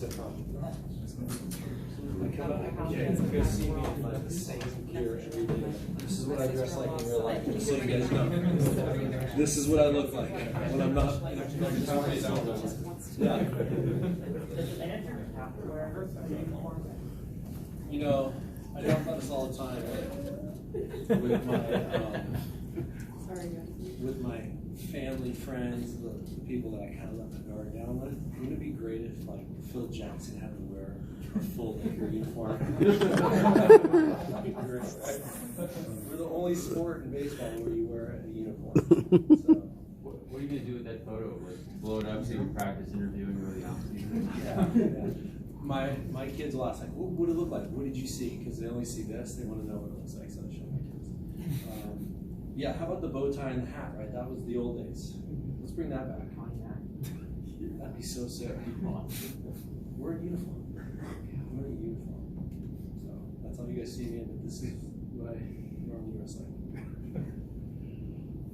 You see me in like the same gear every day. This is what I dress like in real life, just so you guys know. This is what I look like when I'm not in a Yeah. You know, I talk about this all the time with my family, friends, the people that I kind of let my guard down with. Wouldn't it be great if like Phil Jackson had to wear a full Laker uniform? That'd be great, right? We're the only sport in baseball where you wear a uniform. So. What are you gonna do with that photo? Like blow it up so you can practice interviewing over the offseason? Yeah. My kids will ask like, what would it look like? What did you see? Because they only see this. They want to know what it looks like. So I show my kids. Yeah. How about the bow tie and the hat? Right. That was the old days. Let's bring that back. That'd be so sick. We're in uniform. We're in uniform. So that's how you guys see me. But this is what I normally dress like.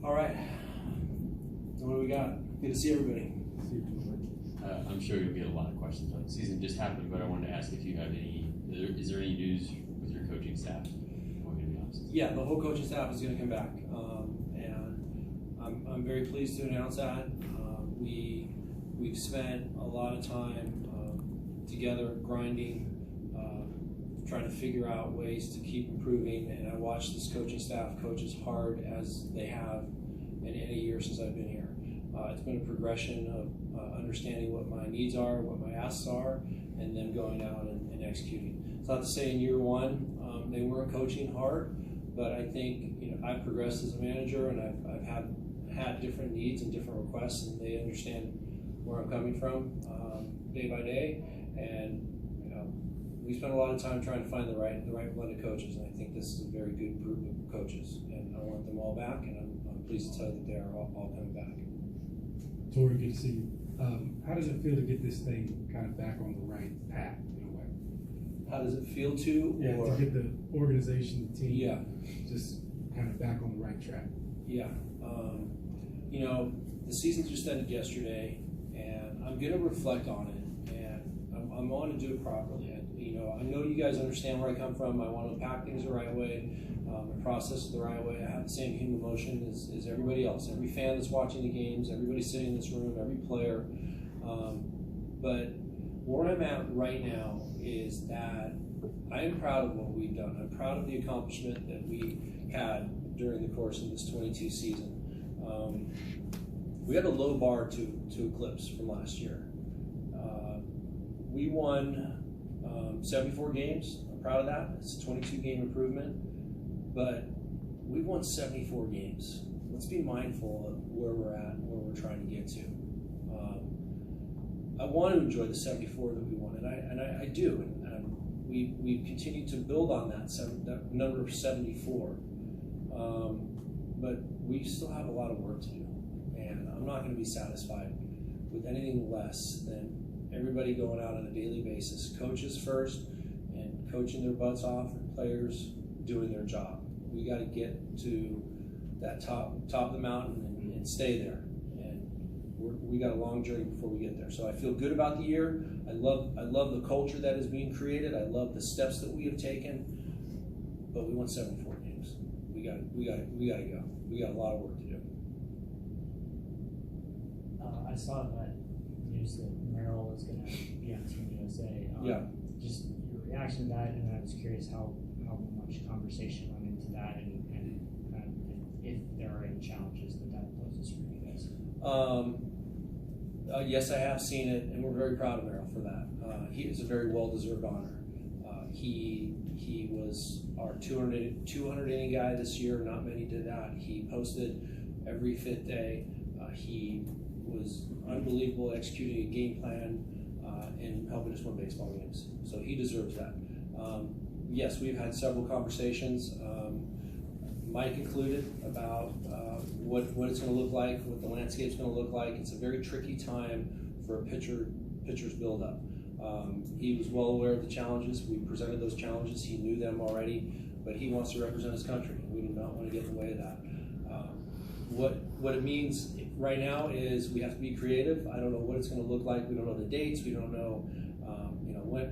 All right. What do we got? Good to see everybody. I'm sure you'll get a lot of questions on the season just happened, but I wanted to ask if you have any. Is there any news with your coaching staff? Yeah, the whole coaching staff is going to come back, and I'm very pleased to announce that. We've spent a lot of time together grinding, trying to figure out ways to keep improving. And I watched this coaching staff coach as hard as they have in any year since I've been here. It's been a progression of understanding what my needs are, what my asks are, and then going out and executing. It's not to say in year one they weren't coaching hard, but I think I've progressed as a manager, and I've had different needs and different requests, and they understand where I'm coming from day by day. And we spent a lot of time trying to find the right blend of coaches, and I think this is a very good group of coaches, and I want them all back, and I'm pleased to tell you that they are all coming back. Torey, good to see you. How does it feel to get this thing kind of back on the right path in a way? How does it feel to? To get the organization, the team, just kind of back on the right track. Yeah. The season just ended yesterday, and I'm going to reflect on it, and I'm going to do it properly. I know you guys understand where I come from. I want to pack things the right way, and process it the right way. I have the same human emotion as everybody else. Every fan that's watching the games, everybody sitting in this room, every player. But where I'm at right now is that I am proud of what we've done. I'm proud of the accomplishment that we had during the course of this 22 season. We had a low bar to eclipse from last year. We won 74 games. I'm proud of that. It's a 22-game improvement. But we've won 74 games. Let's be mindful of where we're at and where we're trying to get to. I want to enjoy the 74 that we won, and I do. And we've continued to build on that number of 74. But we still have a lot of work to do. And I'm not going to be satisfied with anything less than everybody going out on a daily basis, coaches first, and coaching their butts off, and players doing their job. We got to get to that top of the mountain and stay there. And we got a long journey before we get there. So I feel good about the year. I love the culture that is being created. I love the steps that we have taken. But we won 74 games. We got to go. We got a lot of work to do. I saw that news that Merrill was going to be on Team USA. Just your reaction to that, and I was curious how much conversation went into that, and if there are any challenges that poses for you guys. Yes, I have seen it, and we're very proud of Merrill for that. He is a very well-deserved honor. He was our 200 inning guy this year. Not many did that. He posted every fifth day. He was unbelievable executing a game plan and helping us win baseball games. So he deserves that. Yes, we've had several conversations, Mike included, about what it's going to look like, what the landscape's going to look like. It's a very tricky time for a pitcher's build-up. He was well aware of the challenges. We presented those challenges. He knew them already, but he wants to represent his country. We do not want to get in the way of that. What it means right now is we have to be creative. I don't know what it's going to look like. We don't know the dates. We don't know,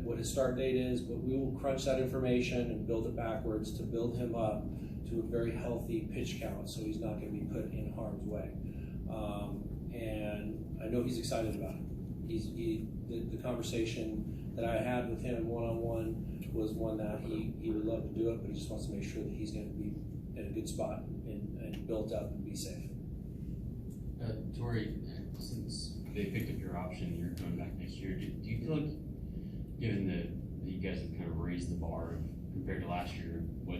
what his start date is. But we will crunch that information and build it backwards to build him up to a very healthy pitch count, so he's not going to be put in harm's way. And I know he's excited about it. The conversation that I had with him one-on-one was one that he would love to do it, but he just wants to make sure that he's going to be in a good spot and built up and be safe. Torey, since they picked up your option, you're coming back next year. Do you feel like, given that you guys have kind of raised the bar compared to last year, what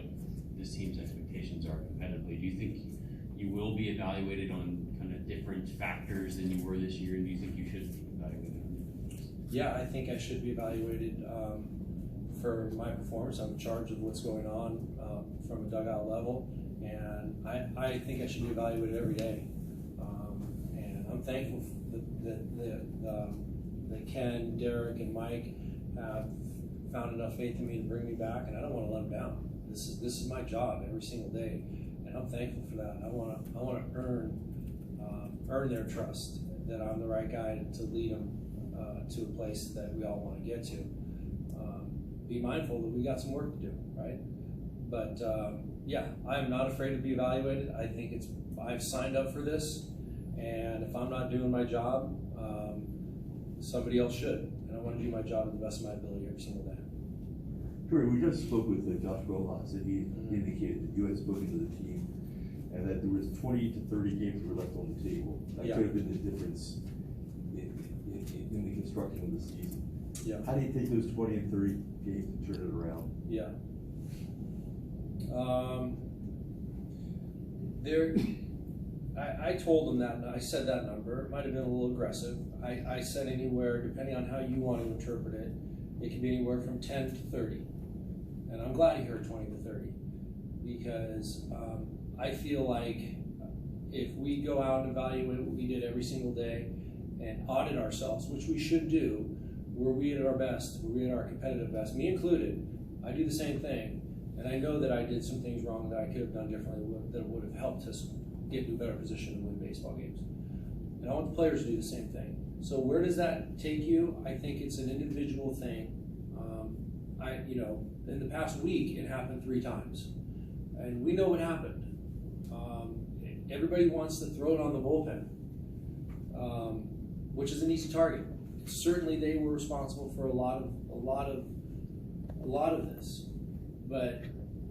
this team's expectations are competitively, do you think you will be evaluated on kind of different factors than you were this year, and do you think you should be evaluated on different things? Yeah, I think I should be evaluated for my performance. I'm in charge of what's going on from a dugout level, and I think I should be evaluated every day. And I'm thankful that Ken, Derek, and Mike have found enough faith in me to bring me back, and I don't want to let them down. This is my job every single day, and I'm thankful for that. I want to earn their trust that I'm the right guy to lead them to a place that we all want to get to. Be mindful that we got some work to do, right? But yeah, I'm not afraid to be evaluated. I think I've signed up for this, and if I'm not doing my job, somebody else should. And I want to do my job to the best of my ability every single day. Torey, we just spoke with Josh Rojas, and he indicated that you had spoken to the team and that there was 20 to 30 games were left on the table. That could have been the difference in the construction of the season. Yeah. How do you take those 20 and 30 games and turn it around? Yeah. I told them that, and I said that number. It might have been a little aggressive. I said anywhere, depending on how you want to interpret it, it can be anywhere from 10 to 30. And I'm glad he heard 20 to 30, because I feel like if we go out and evaluate what we did every single day and audit ourselves, which we should do, were we at our best, were we at our competitive best, me included, I do the same thing. And I know that I did some things wrong that I could have done differently that would have helped us get to a better position to win baseball games. And I want the players to do the same thing. So where does that take you? I think it's an individual thing. In the past week, it happened 3 times. And we know what happened. Everybody wants to throw it on the bullpen, which is an easy target. Certainly they were responsible for a lot of this. But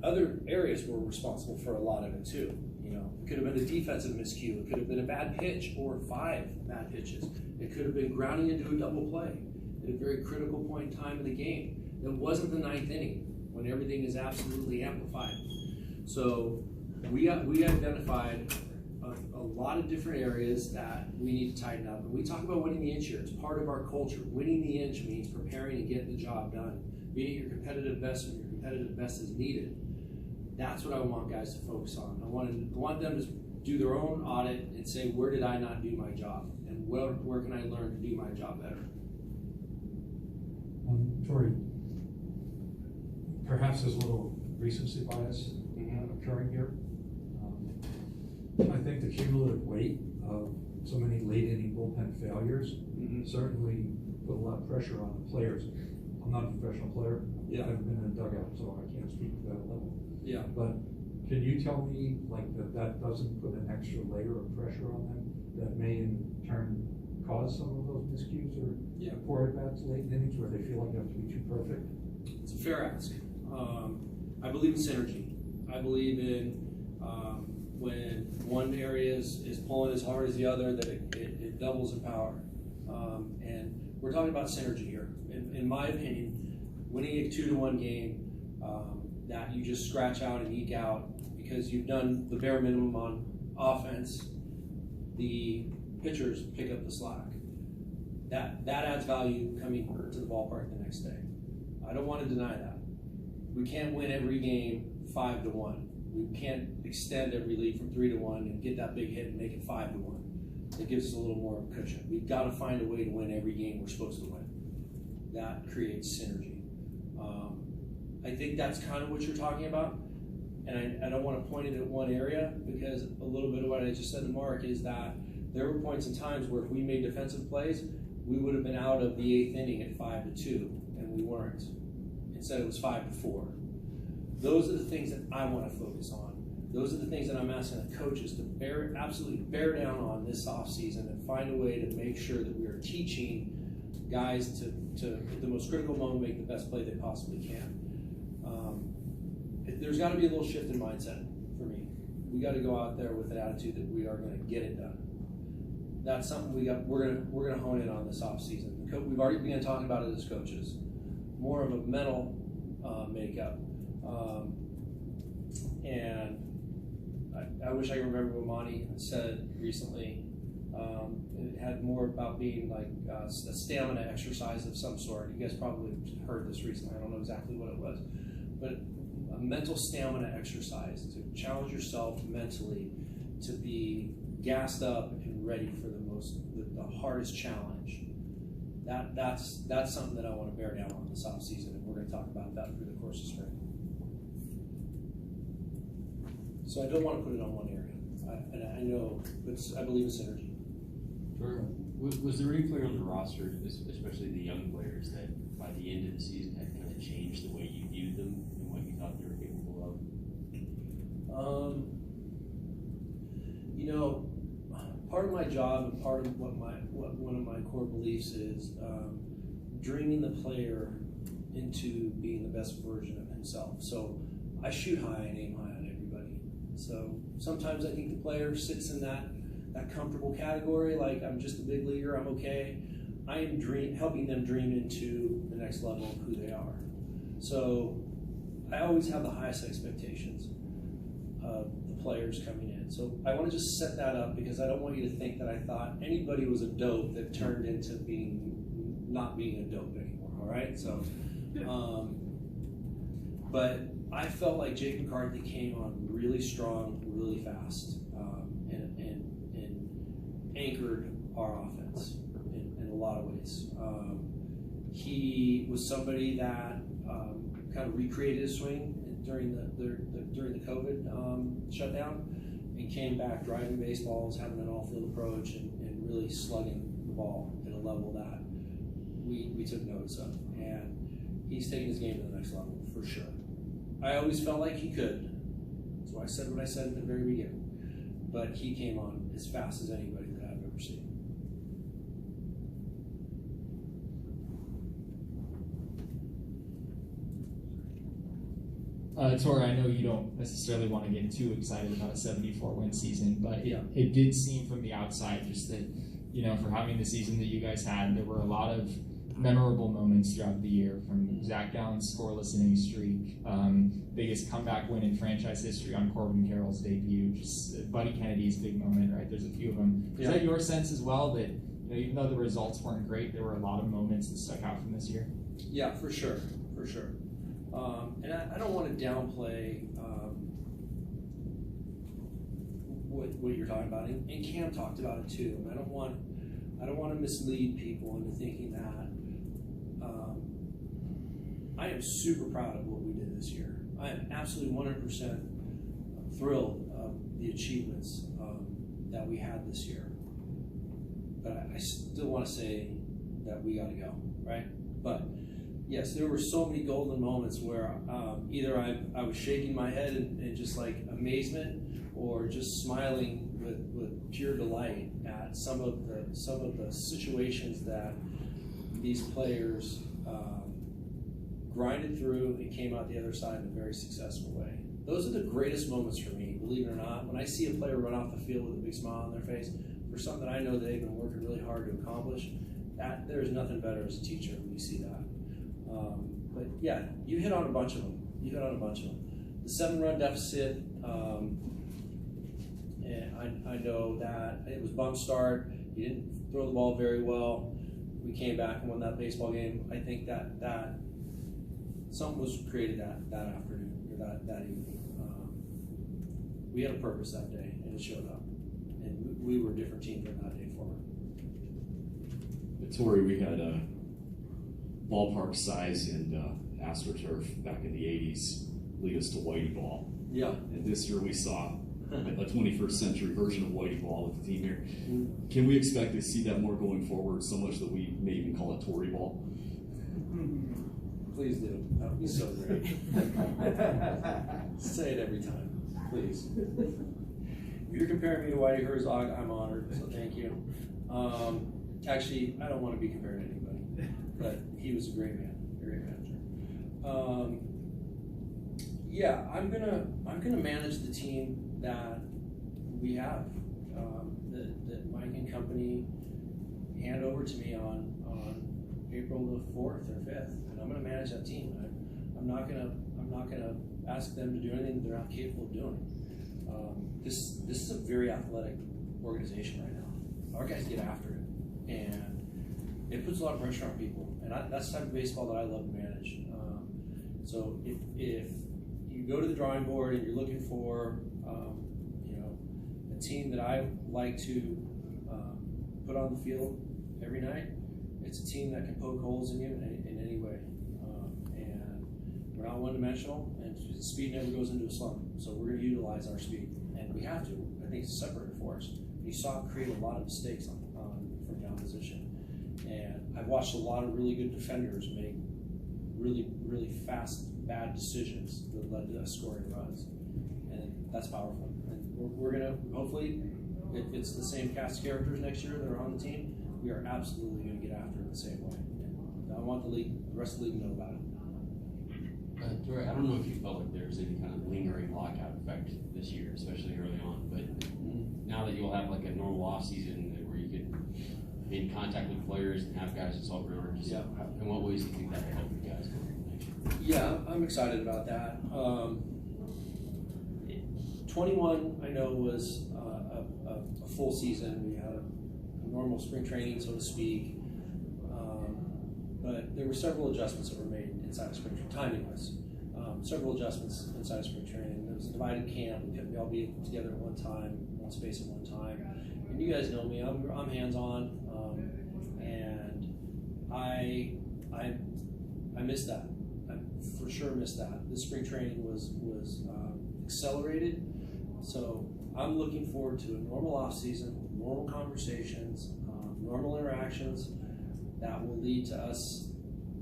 other areas were responsible for a lot of it too. It could have been a defensive miscue. It could have been a bad pitch or 5 bad pitches. It could have been grounding into a double play at a very critical point in time in the game. It wasn't the 9th inning when everything is absolutely amplified. So we identified a lot of different areas that we need to tighten up. And we talk about winning the inch here. It's part of our culture. Winning the inch means preparing to get the job done. Being at your competitive best when your competitive best is needed. That's what I want guys to focus on. I want them to do their own audit and say, where did I not do my job? And where can I learn to do my job better? Torey, perhaps there's a little recency bias occurring here. I think the cumulative weight of so many late inning bullpen failures certainly put a lot of pressure on the players. I'm not a professional player. Yeah. I've been in a dugout, so I can't speak to that level. Yeah. But can you tell me that doesn't put an extra layer of pressure on them that may in turn cause some of those miscues or poor at-bats late in innings where they feel like they have to be too perfect? It's a fair ask. I believe in synergy. I believe in when one area is pulling as hard as the other, that it doubles in power. And we're talking about synergy here. In my opinion, winning a 2-1 game that you just scratch out and eke out because you've done the bare minimum on offense, the pitchers pick up the slack. That adds value coming to the ballpark the next day. I don't want to deny that. We can't win every game 5-1. We can't extend every lead from 3-1 and get that big hit and make it 5-1. It gives us a little more of a cushion. We've got to find a way to win every game we're supposed to win. That creates synergy. I think that's kind of what you're talking about, and I don't want to point it at one area, because a little bit of what I just said to Mark is that there were points in times where if we made defensive plays, we would have been out of the 8th inning at 5-2, and we weren't. Instead, it was 5-4. Those are the things that I want to focus on. Those are the things that I'm asking the coaches to absolutely bear down on this offseason and find a way to make sure that we are teaching guys to at the most critical moment, make the best play they possibly can. There's got to be a little shift in mindset for me. We got to go out there with an attitude that we are going to get it done. That's something we're gonna hone in on this offseason. We've already begun talking about it as coaches. More of a mental makeup. And I wish I could remember what Monty said recently. It had more about being like a stamina exercise of some sort. You guys probably heard this recently. I don't know exactly what it was, but a mental stamina exercise to challenge yourself mentally to be gassed up and ready for the hardest challenge. That's something that I want to bear down on this offseason, and we're going to talk about that through the course of spring. So I don't want to put it on one area, and I know, but I believe in synergy. Sure. Was there any player on the roster, especially the young players, that by the end of the season had kind of changed the way you viewed them and what you thought they were capable of? Part of my job and part of what one of my core beliefs is dreaming the player into being the best version of himself. So I shoot high and aim high on everybody. So sometimes I think the player sits in that comfortable category, like I'm just a big leaguer, I'm okay. I am helping them dream into the next level of who they are. So I always have the highest expectations of the players coming in. So I want to just set that up because I don't want you to think that I thought anybody was a dope that turned into not being a dope anymore, all right? So, but I felt like Jake McCarthy came on really strong, really fast, and anchored our offense in a lot of ways. He was somebody that kind of recreated his swing during the COVID shutdown, and came back driving baseballs, having an all-field approach, and really slugging the ball at a level that we took notice of. And he's taking his game to the next level for sure. I always felt like he could. That's why I said what I said at the very beginning. But he came on as fast as anybody that I've ever seen. Torey, I know you don't necessarily want to get too excited about a 74-win season, but Yeah. it did seem from the outside just that, for having the season that you guys had, there were a lot of memorable moments throughout the year, from Zach Gallen's scoreless inning streak, biggest comeback win in franchise history on Corbin Carroll's debut, just Buddy Kennedy's big moment, right? There's a few of them. Is that your sense as well, that even though the results weren't great, there were a lot of moments that stuck out from this year? Yeah, for sure. And I don't want to downplay what you're talking about, and Cam talked about it too. And I don't want to mislead people into thinking that I am super proud of what we did this year. I am absolutely 100% thrilled of the achievements that we had this year. But I still want to say that we got to go, right? But yes, there were so many golden moments where either I was shaking my head in just like amazement, or just smiling with pure delight at some of the situations that these players grinded through and came out the other side in a very successful way. Those are the greatest moments for me, believe it or not. When I see a player run off the field with a big smile on their face for something that I know they've been working really hard to accomplish, there's nothing better as a teacher when you see that. But yeah, you hit on a bunch of them. The 7-run deficit, and I know that it was bump start. He didn't throw the ball very well. We came back and won that baseball game. I think that something was created that afternoon, or that evening. We had a purpose that day, and it showed up. And we were a different team from that day forward. Torey, we had ballpark size and AstroTurf back in the 80s lead us to whitey ball. Yeah. And this year we saw a 21st century version of whitey ball with the team here. Can we expect to see that more going forward, so much that we may even call it Torey ball? Please do. That would be so great. Say it every time, please. If you're comparing me to Whitey Herzog, I'm honored, so thank you. Actually, I don't want to be compared to anybody, but he was a great man, great manager. Yeah, I'm gonna manage the team that we have, that Mike and company hand over to me on April the 4th or 5th, and I'm gonna manage that team. I'm not gonna ask them to do anything they're not capable of doing. This is a very athletic organization right now. Our guys get after it, and it puts a lot of pressure on people, and that's the type of baseball that I love to manage. So if you go to the drawing board and you're looking for a team that I like to put on the field every night, it's a team that can poke holes in you in any way. And we're not one-dimensional, and speed never goes into a slump. So we're going to utilize our speed, and we have to. I think it's a separator for us. You saw it create a lot of mistakes from down position. And I've watched a lot of really good defenders make really, really fast, bad decisions that led to us scoring runs. And that's powerful. And we're going to, hopefully, if it's the same cast of characters next year that are on the team, we are absolutely going to get after it the same way. And I want the rest of the league to know about it. Torey, I don't know if you felt like there was any kind of lingering lockout effect this year, especially early on, but now that you'll have like a normal offseason where you could be in contact with players and have guys assault runners, in what ways do you think that will help you guys going into next year? Yeah, I'm excited about that. 21, I know, was a full season. We had a normal spring training, so to speak. But there were several adjustments that were made inside of spring training, timing-wise. Several adjustments inside of spring training. There was a divided camp. We couldn't all be together at one time, one space at one time. And you guys know me. I'm hands-on, and I missed that. I for sure missed that. This spring training was accelerated. So I'm looking forward to a normal off-season, normal conversations, normal interactions that will lead to us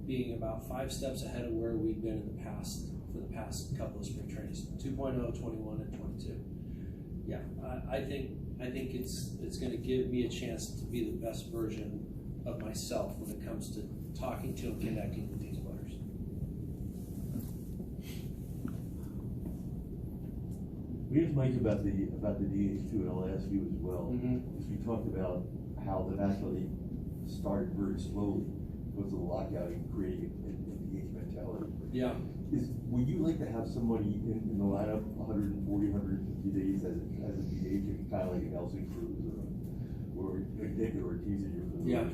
being about 5 steps ahead of where we've been in the past for the past couple of spring trainings, 2.0, 21, and 22. Yeah, I think it's going to give me a chance to be the best version of myself when it comes to talking to and connecting with these players. We asked Mike about the DH too, and I'll ask you as well. Because we talked about how the National League started very slowly because of the lockout and creating a DH mentality. Yeah. Would you like to have somebody in the lineup 140, 150 days as a DH, kind of like a Nelson Cruz or David Ortiz in your position? Yeah.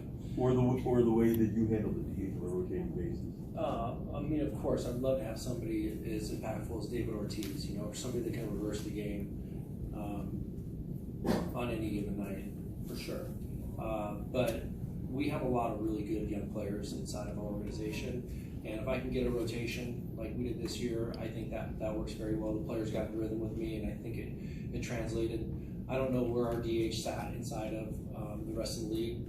Or the way that you handle the DH on a rotating basis? I mean, of course, I'd love to have somebody as impactful as David Ortiz, or somebody that can reverse the game on any given night, for sure. But we have a lot of really good young players inside of our organization, and if I can get a rotation like we did this year, I think that works very well. The players got in rhythm with me, and I think it translated. I don't know where our DH sat inside of the rest of the league,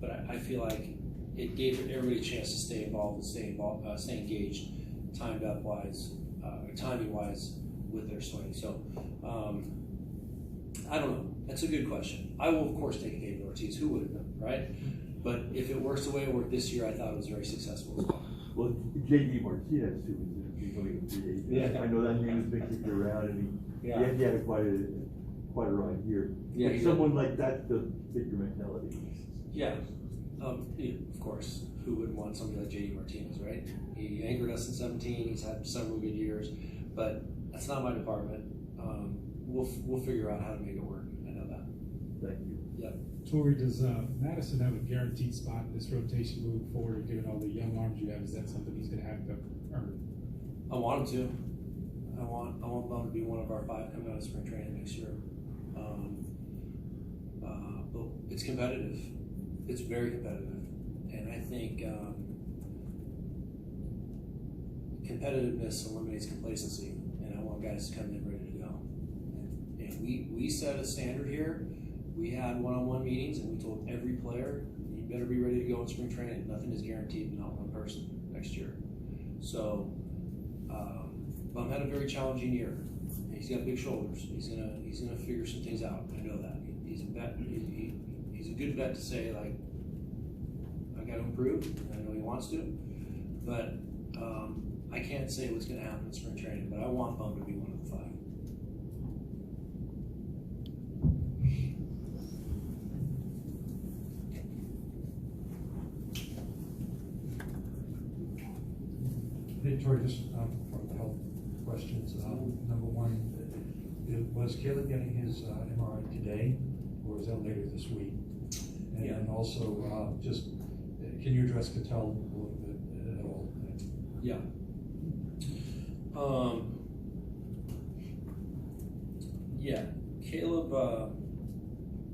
but I feel like it gave everybody a chance to stay involved and stay engaged, timed up wise, timing wise with their swing. So I don't know. That's a good question. I will of course take David Ortiz. Who would have done, right? But if it works the way it worked this year, I thought it was very successful as well. Well, J.D. Martinez too is becoming a free agent. Yeah. I know that name has been kicked around, and he had quite a ride here. Yeah, But someone like that to fit your mentality. Yeah. Of course, who wouldn't want somebody like J.D. Martinez, right? He anchored us in 17. He's had several good years, but that's not my department. We'll figure out how to make it work. I know that. Thank you. Yeah. Torey, does Madison have a guaranteed spot in this rotation moving forward, given all the young arms you have? Is that something he's going to have to earn? I want him to. I want them to be one of our 5 coming out of spring training next year. But it's competitive. It's very competitive, and I think competitiveness eliminates complacency. And I want guys to come in ready to go. And we set a standard here. We had one-on-one meetings, and we told every player, you better be ready to go in spring training. Nothing is guaranteed, not one person next year. So, Bum had a very challenging year. He's got big shoulders. He's gonna figure some things out. I know that. He's a vet. He's a good vet to say, like, I got to improve. I know he wants to, but I can't say what's going to happen in spring training. But I want Bum to be one of the 5. Hey, Torey, just for the health questions. Number one, was Caleb getting his MRI today, or is that later this week? And Yeah. then also, just can you address Cattell a little bit at all? Yeah. Yeah. Caleb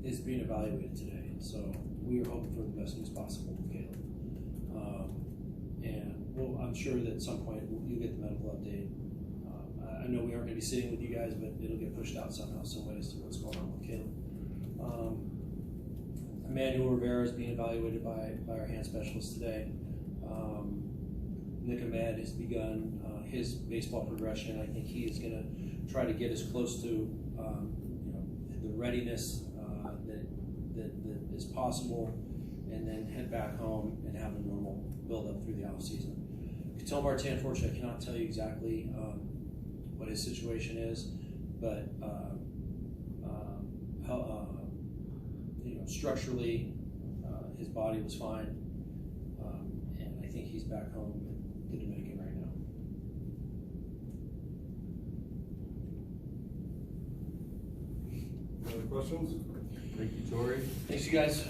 is being evaluated today, so we are hoping for the best news possible with Caleb. And well, I'm sure that at some point you'll get the medical update. I know we aren't going to be sitting with you guys, but it'll get pushed out somehow, some way as to what's going on with Caleb. Emmanuel Rivera is being evaluated by our hand specialist today. Nick Ahmed has begun his baseball progression. I think he is going to try to get as close to the readiness that is possible, and then head back home and have a normal build-up through the offseason. Cattell Marte, unfortunately, I cannot tell you exactly what his situation is, but structurally, his body was fine, and I think he's back home with the Dominican right now. Other questions? Thank you, Torey. Thanks, you guys.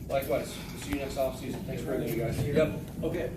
Likewise. We'll see you next offseason. Thanks for everything, you guys. Yep. Okay.